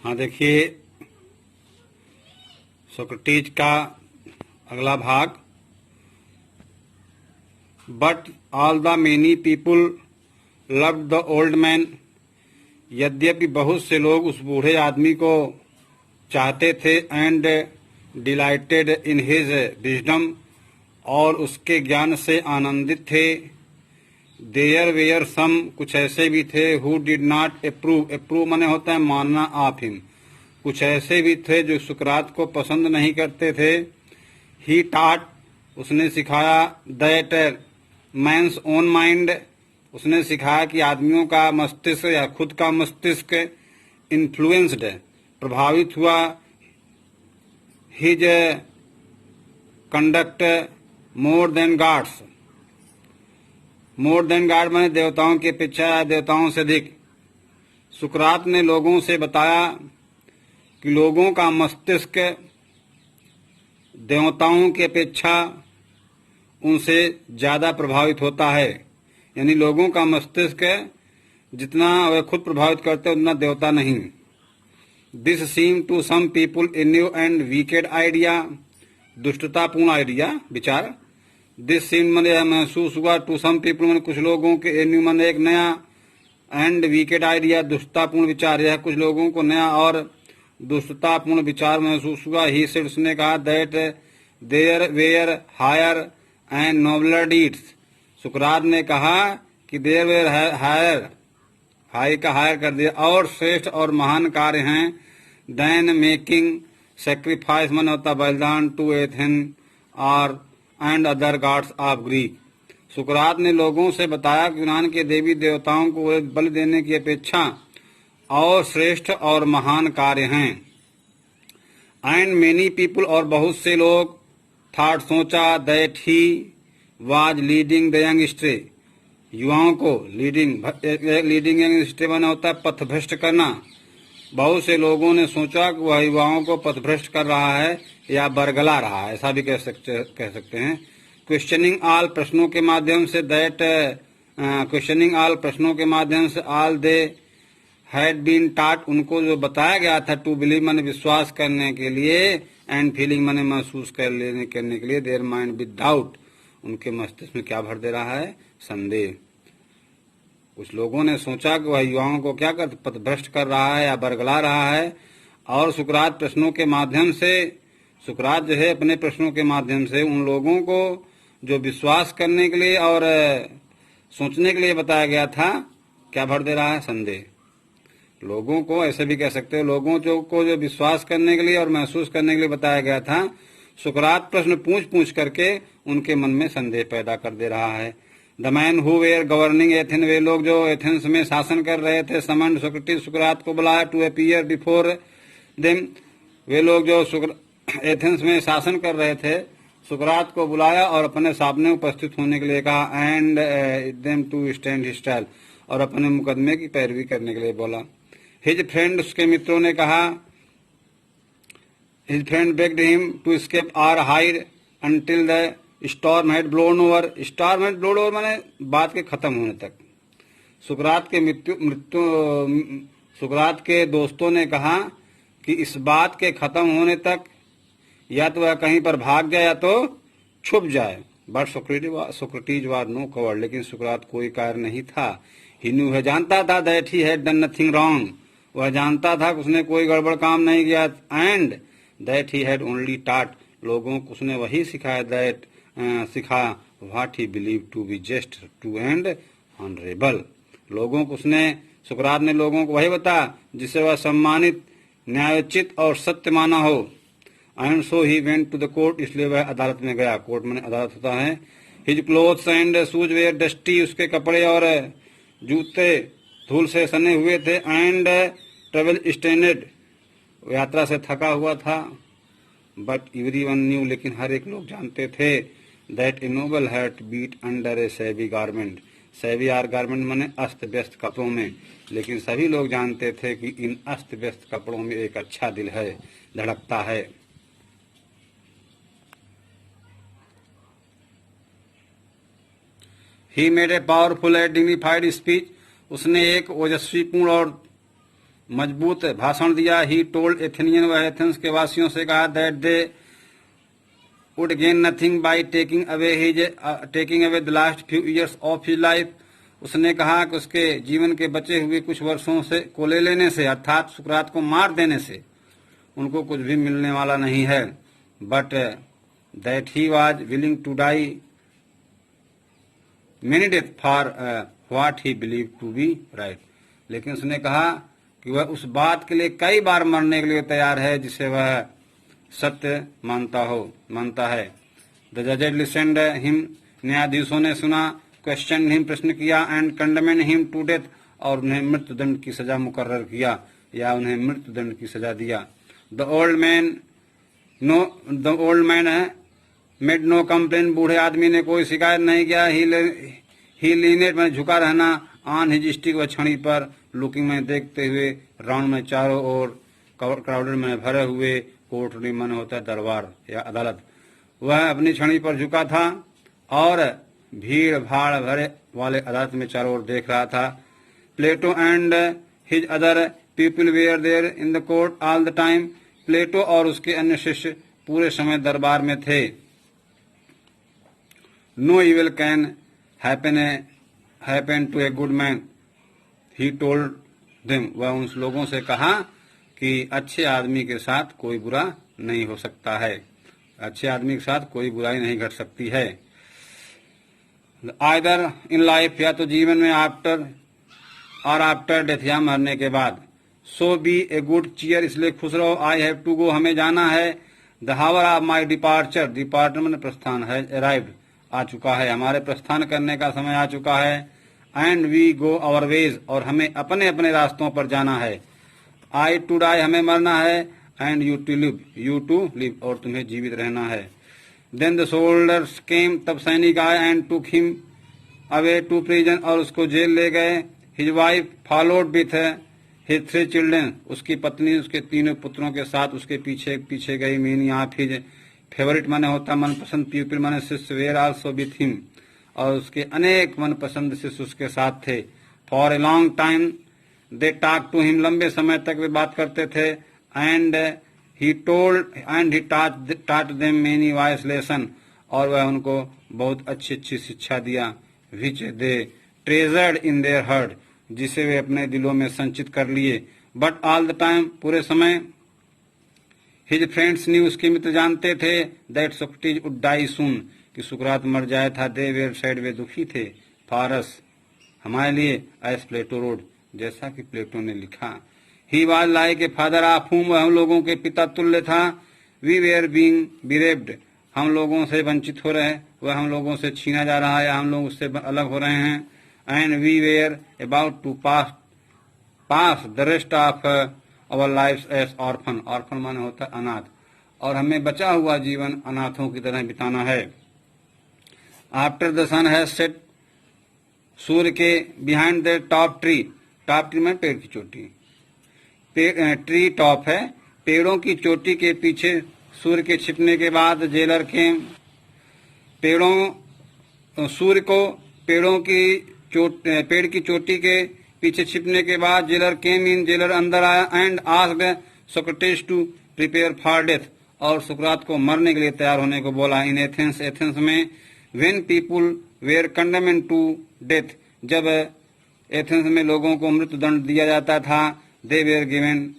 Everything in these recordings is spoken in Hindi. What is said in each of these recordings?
हाँ देखिए, सोक्रेटिस का अगला भाग। But all the many people loved the old man. यद्यपि बहुत से लोग उस बूढ़े आदमी को चाहते थे, and dilated in his wisdom, और उसके ज्ञान से आनंदित थे। देयर वेयर सम, कुछ ऐसे भी थे, who did not approve. Approve माने होता है मानना ऑफ हिम। कुछ ऐसे भी थे जो सुकरात को पसंद नहीं करते थे। ही टाट, उसने सिखाया, दैट मैंस ओन माइंड, उसने सिखाया कि आदमियों का मस्तिष्क या खुद का मस्तिष्क इन्फ्लुएंस्ड, प्रभावित हुआ, his conduct more than gods. More than god माने देवताओं की अपेक्षा या देवताओं से अधिक। सुकरात ने लोगों से बताया कि लोगों का मस्तिष्क देवताओं की अपेक्षा उनसे ज्यादा प्रभावित होता है। यानी लोगों का मस्तिष्क जितना वे खुद प्रभावित करते हैं उतना देवता नहीं। This seem to some people a new and wicked idea, दुष्टतापूर्ण आइडिया, विचार। दिस सीम मैंने महसूस हुआ, टू सम पीपुल मैंने कुछ लोगों के, ए न्यू मैंने एक नया, एंड वीकेड आइडिया दुष्टतापूर्ण विचार। यह कुछ लोगों को नया और दुष्टतापूर्ण विचार महसूस हुआ। ही सेड, उसने कहा, that there were higher and nobler deeds. सुकरात ने कहा कि देयर वेयर हायर, हाई का हायर कर दिया, और श्रेष्ठ और महान कार्य हैं। देन मेकिंग सेक्रीफाइस मन होता बलिदान, टू एथेन और and other gods of Greek. सुकरात ने लोगों से बताया कि यूनान के देवी देवताओं को बलि देने की अपेक्षा और श्रेष्ठ और महान कार्य हैं। एंड मेनी पीपुल, और बहुत से लोग, थॉट सोचा, that he was leading the youngsters, युवाओं को लीडिंग यंगस्ट्रे बना होता है पथभ्रष्ट करना। बहुत से लोगों ने सोचा कि वह युवाओं को पथभ्रष्ट कर रहा है या बरगला रहा है, ऐसा भी कह सकते हैं। क्वेश्चनिंग ऑल, प्रश्नों के माध्यम से, दैट क्वेश्चनिंग ऑल, प्रश्नों के माध्यम से, ऑल दे हैड बीन टाट, उनको जो बताया गया था, टू बिलीव माने विश्वास करने के लिए, एंड फीलिंग माने महसूस करने के लिए, देयर माइंड विद डाउट, उनके मस्तिष्क में क्या भर दे रहा है, संदेह। कुछ लोगों ने सोचा कि वह युवाओं को क्या कर पथभ्रष्ट कर रहा है या बरगला रहा है। और सुकरात प्रश्नों के माध्यम से, सुकरात जो है अपने प्रश्नों के माध्यम से उन लोगों को जो विश्वास करने के लिए और सोचने के लिए बताया गया था, क्या भर दे रहा है, संदेह। लोगों को ऐसे भी कह सकते हो, लोगों को जो विश्वास करने के लिए और महसूस करने के लिए बताया गया था, सुकरात प्रश्न पूछ करके उनके मन में संदेह पैदा कर दे रहा है। The man who were governing Athens, वे लोग जो एथेंस में शासन कर रहे थे, समन्ड सोक्रेटिस, सुकरात को बुलाया, टू अपीयर बिफोर देम, वे लोग जो एथेंस में शासन कर रहे थे, सुकरात को बुलाया और अपने सामने उपस्थित होने के लिए कहा, and them to stand his trial, और अपने मुकदमे की पैरवी करने के लिए बोला। हिज फ्रेंड, उसके मित्रों ने कहा, his friend begged him to escape और hide until the storm had blown over. Storm had blown over माने बात के खत्म होने तक। सुकरात के दोस्तों ने कहा कि इस बात के खत्म होने तक या तो वह कहीं पर भाग जाए या तो छुप जाए। But Socrates was no coward, लेकिन सुकरात कोई कार्य नहीं था। ही न्यू, वह जानता था, that he had done nothing wrong, वह जानता था कि उसने कोई गड़बड़ काम नहीं किया। And that he had only taught, लोगों को उसने वही सिखाया, दैट सिखा what he believe to be just, true and honourable. लोगों को उसने, सुकरात ने लोगों को वही बताया जिसे वह सम्मानित, न्यायोचित और सत्य माना हो। And so he went to the court, इसलिए वह अदालत में गया। कोर्ट में अदालत होता है। His clothes and shoes were dusty, उसके कपड़े और जूते धूल से सने हुए थे। एंड ट्रेवल स्टेनेड, यात्रा से थका हुआ था। बट एवरीवन न्यू, लेकिन हर एक लोग जानते थे, that a noble heart beat under a shabby garment. Shabby or garment माने अस्त व्यस्त कपड़ों में, लेकिन सभी लोग जानते थे कि इन अस्त व्यस्त कपड़ों में एक अच्छा दिल है, धड़कता है। He made a powerful and dignified speech, उसने एक ओजस्वीपूर्ण और मजबूत भाषण दिया। ही टोल्ड एथेनियन, वह एथेंस के वासियों से कहा that they would gain nothing by taking away the last few years of his life। उसने कहा कि उसके जीवन के बचे हुए कुछ वर्षों से को ले लेने से, अर्थात सुकरात को मार देने से उनको कुछ भी मिलने वाला नहीं है। But that he was willing to die many death for what he believe to be right. लेकिन उसने कहा कि वह उस बात के लिए कई बार मरने के लिए तैयार है जिसे वह सत्य मानता है। द जजेज लिसनड हिम, न्यायाधीशों ने सुना, क्वेश्चन हिम, प्रश्न किया, एंड कंडेम्न हिम टू डेथ, और उन्हें मृत्युदंड की सजा मुकर्रर किया या उन्हें मृत्युदंड की सजा दिया। The old man made no complain, बूढ़े आदमी ने कोई शिकायत नहीं किया। ही लीनेट, मैंने झुका रहना, ऑन हिज स्टिक, वह छड़ी पर, लुकिंग में देखते हुए, राउंड में चारों ओर, क्राउडेड में भरे हुए, कोर्टरी मन होता है दरबार या अदालत, वह अपनी छड़ी पर झुका था और भीड़ भाड़ भरे वाले अदालत में चारों ओर देख रहा था। Plato and his other people were there in the court all the time, प्लेटो और उसके अन्य शिष्य पूरे समय दरबार में थे। No evil can happen to a good man, he told them, वह उन लोगों से कहा कि अच्छे आदमी के साथ कोई बुरा नहीं हो सकता है, अच्छे आदमी के साथ कोई बुराई नहीं घट सकती है। आइदर इन लाइफ, या तो जीवन में, आफ्टर डेथ, या मरने के बाद। सो बी ए गुड चीयर, इसलिए खुश रहो। आई हैव टू गो, हमें जाना है। The hour of my departure, departure मैंने प्रस्थान है, अराइव्ड, आ चुका है, हमारे प्रस्थान करने का समय आ चुका है। And we go our ways, और हमें अपने अपने रास्तों पर जाना है। आई टू डाई, हमें मरना है। एंड यू टू लिव, और तुम्हें जीवित रहना है। देन द सोल्जर्स केम, तब सैनिक आए, एंड टूक हिम अवे टू प्रिजन, और उसको जेल ले गए। His wife followed with his 3 children, उसकी पत्नी उसके 3 पुत्रों के साथ उसके पीछे पीछे गई। मीन यहाँ हिज फेवरेट माने होता मनपसंद, पीपल माने शिष्य, वेयर आल्सो विथ हिम, और उसके अनेक मनपसंद शिष्य उसके साथ थे। For a long time they talk to him, लंबे समय तक वे बात करते थे। And he taught them many wise lessons, और वह उनको बहुत अच्छी अच्छी शिक्षा दिया। Which they treasured in their heart, जिसे वे अपने दिलों में संचित कर लिए। बट ऑल द टाइम, पूरे समय, हिज फ्रेंड्स न्यू, उसके मित्र जानते थे, दैट सोक्रेटिस वुड डाई सून, कि सुकरात मर जाया था। दे वेर सैड, वे दुखी थे। फॉर अस, हमारे लिए, एज प्लेटो रोड, जैसा कि प्लेटो ने लिखा। He was like a father of हुम, वह हम लोगों के पिता तुल्य था। वी वेयर बीइंग बिरेव्ड, हम लोगों से वंचित हो रहे, वह हम लोगों से छीना जा रहा है, या हम लोग उससे अलग हो रहे हैं। And we were about to pass the rest of our life as orphan, orphan माने होता है अनाथ, और हमें बचा हुआ जीवन अनाथों की तरह बिताना है। After the sun has set, सूर्य के बिहाइंड द टॉप ट्री में पेड़ की चोटी, ट्री टॉप है, पेड़ों की चोटी के पीछे सूर्य के छिपने के बाद जेलर के सूर्य को पेड़ की चोटी के पीछे छिपने के बाद जेलर केम इन, जेलर अंदर आया। And asked Socrates to prepare for death, और सुकरात को मरने के लिए तैयार होने को बोला। इन एथेंस, एथेंस में, when people were condemned to death, जब एथेंस में लोगों को मृत्युदंड दिया जाता था, they were given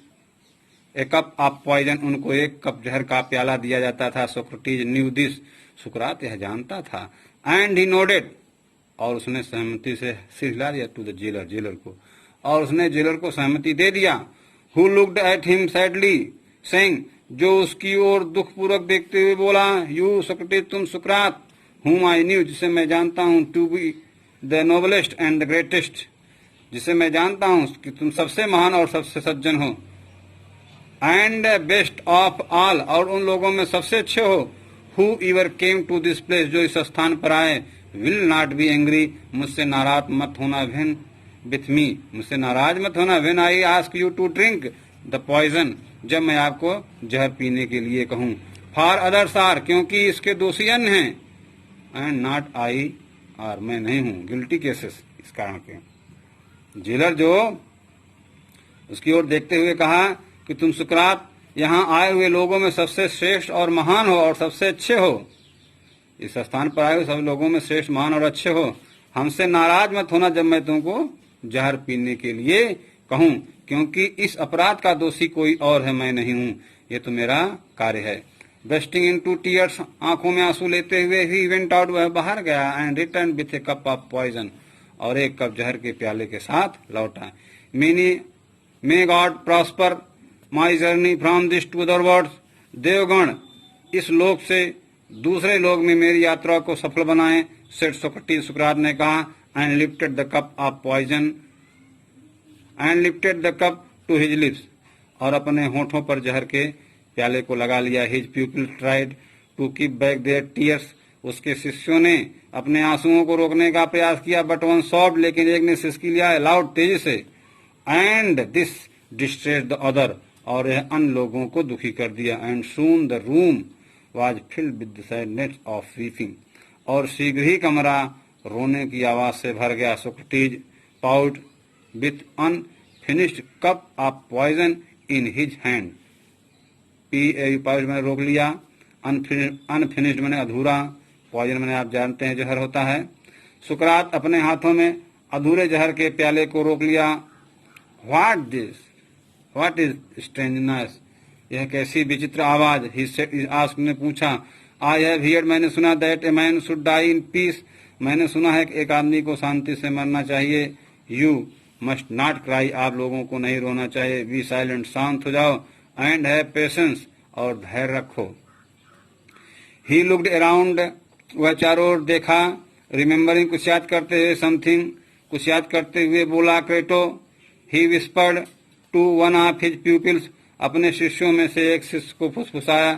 a cup of poison, उनको एक कप जहर का प्याला दिया जाता था। सोक्रेटिस न्यू दिस, सुकरात यह जानता था। एंड ही नोडेड, और उसने सहमति से सिर हिला दिया, टू द जेलर, जेलर को, और उसने जेलर को सहमति दे दिया। Who looked at him sadly saying, जो उसकी ओर दुखपूर्वक देखते हुए बोला, यू सोक्रेटिस, तुम सुकरात, whom I knew, जिसे मैं जानता हूँ, to be the noblest and the greatest, जिसे मैं जानता हूँ कि तुम सबसे महान और सबसे सज्जन हो। एंड बेस्ट ऑफ ऑल, और उन लोगों में सबसे अच्छे हो। Who ever came to this place, जो इस स्थान पर आए। विल नॉट बी एंग्री, मुझसे नाराज मत होना। वेन विथ मी, मुझसे नाराज मत होना। When I ask you to drink the poison, जब मैं आपको जहर पीने के लिए कहूँ। फॉर अदर्स आर, क्योंकि इसके दोषी अन्य हैं। एंड नॉट आई, और मैं नहीं हूं, गिल्टी केसेस, इस कारण के। जेलर जो उसकी ओर देखते हुए कहा कि तुम सुकरात यहाँ आए हुए लोगों में सबसे श्रेष्ठ और महान हो और सबसे अच्छे हो। इस स्थान पर आए हुए सब लोगों में श्रेष्ठ, महान और अच्छे हो। हमसे नाराज मत होना जब मैं तुमको जहर पीने के लिए कहूं, क्योंकि इस अपराध का दोषी कोई और है, मैं नहीं हूं। ये तो मेरा कार्य है। Bursting into tears, आंखों में आंसू लेते हुए ही वेंट आउट, वह बाहर गया, and return with a cup of poison, और एक कप जहर के प्याले के साथ लौटा। May god prosper my journey from this to other world. देवगण इस लोक से दूसरे लोक में मेरी यात्रा को सफल बनाए, सेड सोक्रेटिस, सुकरात ने कहा, and lifted the cup of poison and lifted the cup to his lips, और अपने होठों पर जहर के प्याले को लगा लिया। His people tried to keep back their tears, उसके शिष्यों ने अपने आंसुओं को रोकने का प्रयास किया, बट वन सॉफ्ट, लेकिन एक ने सिसकी लिया लाउड, तेजी से, and this distressed the other, और यह अन्य लोगों को दुखी कर दिया। And soon the room was filled with the sadness of weeping, और शीघ्र ही कमरा रोने की आवाज से भर गया। Socrates paused with unfinished cup of poison in his hand, pause मैंने रोक लिया, अनफिनिश्ड मैंने अधूरा, पॉइजन मैंने आप जानते हैं जहर होता है। सुकरात अपने हाथों में अधूरे जहर के प्याले को रोक लिया। व्हाट इज स्ट्रेंजनेस, यह कैसी विचित्र आवाज, ही आस्क्ड ने पूछा। आई हैव हियर्ड, मैंने सुना, that a man should die in peace, मैंने सुना है कि एक आदमी को शांति से मरना चाहिए। यू मस्ट नॉट क्राई, आप लोगों को नहीं रोना चाहिए। बी साइलेंट, शांत हो जाओ। एंड हैव पेशेंस, और धैर्य रखो। ही लुक्ड अराउंड, वह चारों ओर देखा। रिमेम्बरिंग, कुछ याद करते हुए, समथिंग, कुछ याद करते हुए बोला, Crito. He whispered to one of his pupils, अपने शिष्यों में से एक शिष्य को फुसफुसाया,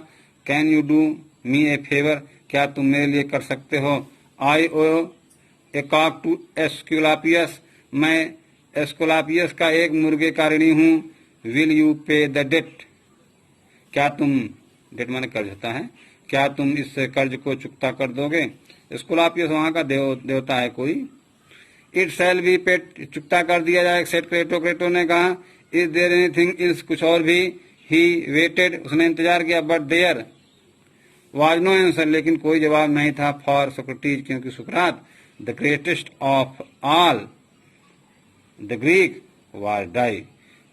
can you do me a favour, क्या तुम मेरे लिए कर सकते हो। आई ओ ए कॉक टू एस्कुलापियस, मैं एस्कुलापियस का एक मुर्गे का ऋणी हूँ। विल यू पे द डेट, क्या तुम, डेट माने कर्ज होता है, क्या तुम इस कर्ज को चुकता कर दोगे। एस्कुलापियस वहां का देवता है कोई। इट शैल बी पेड, चुकता कर दिया जाए, सेड क्रेटो, क्रेटो ने कहा। इज देयर एनीथिंग इल्स, कुछ और भी। ही वेटेड, उसने इंतजार किया, but there was no answer, लेकिन कोई जवाब नहीं था। फॉर सोक्रेटिस, क्योंकि सुकरात, the greatest of all the Greek was die,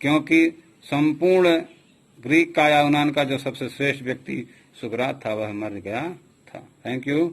क्योंकि संपूर्ण ग्रीक का या यूनान का जो सबसे श्रेष्ठ व्यक्ति सुकरात था, वह मर गया था। Thank you.